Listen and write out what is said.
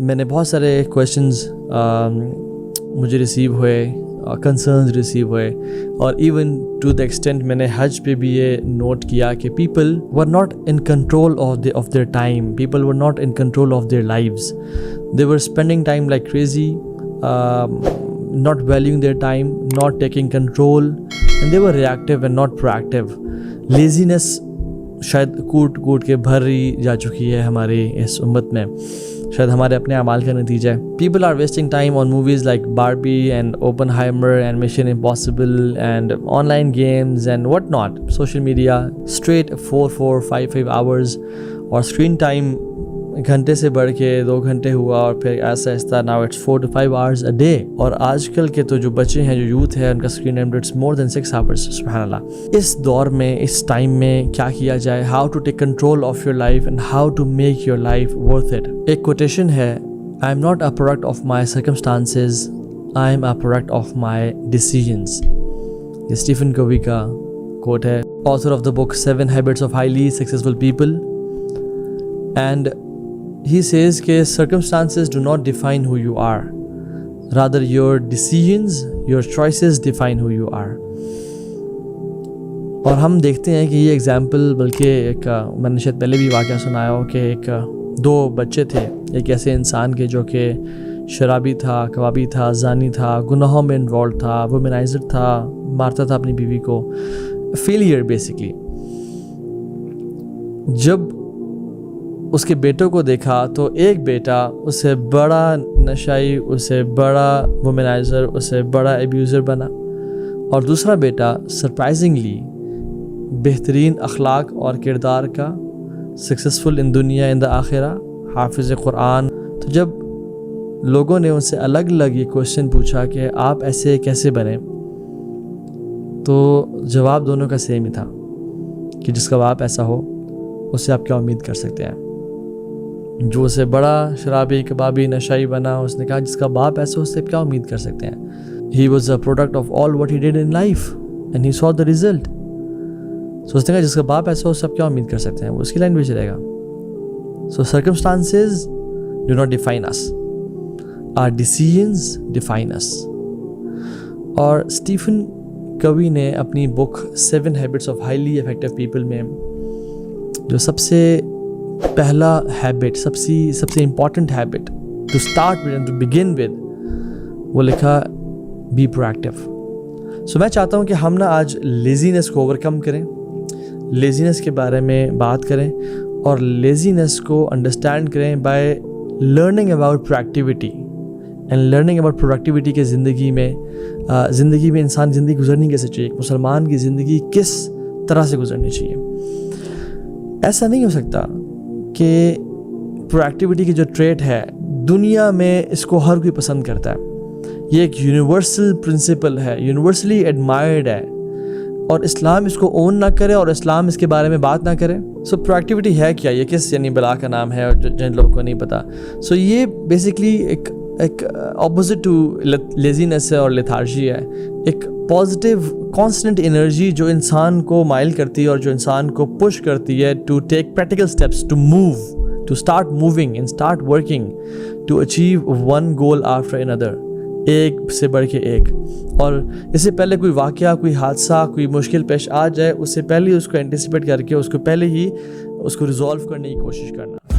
میں نے بہت سارے کویشچنز مجھے ریسیو ہوئے، کنسرنز ریسیو ہوئے، اور ایون ٹو دا ایکسٹینٹ میں نے حج پہ بھی یہ نوٹ کیا کہ people were not in control of their time, people were not in control of their lives, they were spending time like crazy, not valuing their time, not taking control, and they were reactive and not proactive. Laziness شاید کوٹ کے بھری جا چکی ہے ہماری اس امت میں، شاید ہمارے اپنے اعمال کا نتیجہ ہے. People are wasting time on movies like Barbie and Oppenheimer and Mission Impossible and online games and what not. Social media straight 4-5 hours اور screen time گھنٹے سے بڑھ کے 2 گھنٹے ہوا، اور پھر ایسا ایسا now it's 4 to 5 hours a day. اور آج کل کے تو جو بچے ہیں، جو یوتھ ہے، ان کا screen time it's more than 6 hours. سبحان اللہ. اس دور میں، اس ٹائم میں کیا کیا جائے؟ how to take control of your life and how to make your life worth it. ایک کوٹیشن ہے، I am not a product of my circumstances, I am a product of my decisions. یہ Stephen کوی کا کوٹ ہے، author of the book 7 Habits of Highly Successful People. And he says کہ circumstances do not define who you are, rather your decisions, your choices define who you are. اور ہم دیکھتے ہیں کہ یہ ایگزامپل، بلکہ ایک میں نے شاید پہلے بھی واقعہ سنایا ہو کہ 2 بچے تھے، ایک ایسے انسان کے جو کہ شرابی تھا، کبابی تھا، زانی تھا، گناہوں میں انوالو تھا، وومنائزر تھا، مارتا تھا اپنی بیوی کو، فیلئر بیسکلی. جب اس کے بیٹوں کو دیکھا تو ایک بیٹا اس سے بڑا نشائی، اس سے بڑا وومنائزر، اس سے بڑا ایبیوزر بنا، اور دوسرا بیٹا سرپرائزنگلی بہترین اخلاق اور کردار کا، سکسیزفل ان دنیا ان دا آخرہ، حافظ قرآن. تو جب لوگوں نے ان سے الگ الگ یہ کوشچن پوچھا کہ آپ ایسے کیسے بنے، تو جواب دونوں کا سیم ہی تھا کہ جس کا باپ ایسا ہو اس سے آپ کیا امید کر سکتے ہیں. جو اسے بڑا شرابی، کبابی، نشائی بنا، اس نے کہا جس کا باپ ایسا ہو اس سے کیا امید کر سکتے ہیں. He was a product of all what he did in life and he saw the result. So اس نے کہا جس کا باپ ایسا ہو اس سے آپ کیا امید کر سکتے ہیں، وہ اس کی لائن پہ چلے گا. So circumstances do not define us, our decisions define us. اور اسٹیفن کوی نے اپنی بک 7 Habits of Highly Effective People میں جو سب سے پہلا ہیبٹ، سب سے important habit to start with and to begin with, وہ لکھا بی پرویکٹیو. سو میں چاہتا ہوں کہ ہم نا آج لیزینس کو اوور کم کریں، لیزینس کے بارے میں بات کریں، اور لیزینس کو انڈرسٹینڈ کریں by learning about productivity and learning about productivity کے زندگی میں انسان زندگی گزرنی کیسے چاہیے، ایک مسلمان کی زندگی کس طرح سے گزرنی چاہیے. ایسا نہیں ہو سکتا کہ پروڈکٹیوٹی کی جو ٹریٹ ہے دنیا میں اس کو ہر کوئی پسند کرتا ہے، یہ ایک یونیورسل پرنسپل ہے، یونیورسلی ایڈمائرڈ ہے، اور اسلام اس کو اون نہ کرے اور اسلام اس کے بارے میں بات نہ کرے. سو پروڈکٹیوٹی ہے کیا؟ یہ کس یعنی بلا کا نام ہے اور جن لوگوں کو نہیں پتا. سو یہ بیسکلی ایک اپوزٹ ٹو لیزینس ہے اور لیتھارجی ہے، ایک پازیٹیو کانسٹنٹ انرجی جو انسان کو مائل کرتی ہے اور جو انسان کو پش کرتی ہے to take practical steps, to move, to start moving and start working to achieve one goal after another, ایک سے بڑھ کے ایک. اور اس سے پہلے کوئی واقعہ، کوئی حادثہ، کوئی مشکل پیش آ جائے، اس سے پہلے اس کو اینٹیسپیٹ کر کے اس کو پہلے ہی اس کو ریزالو کرنے کی کوشش کرنا.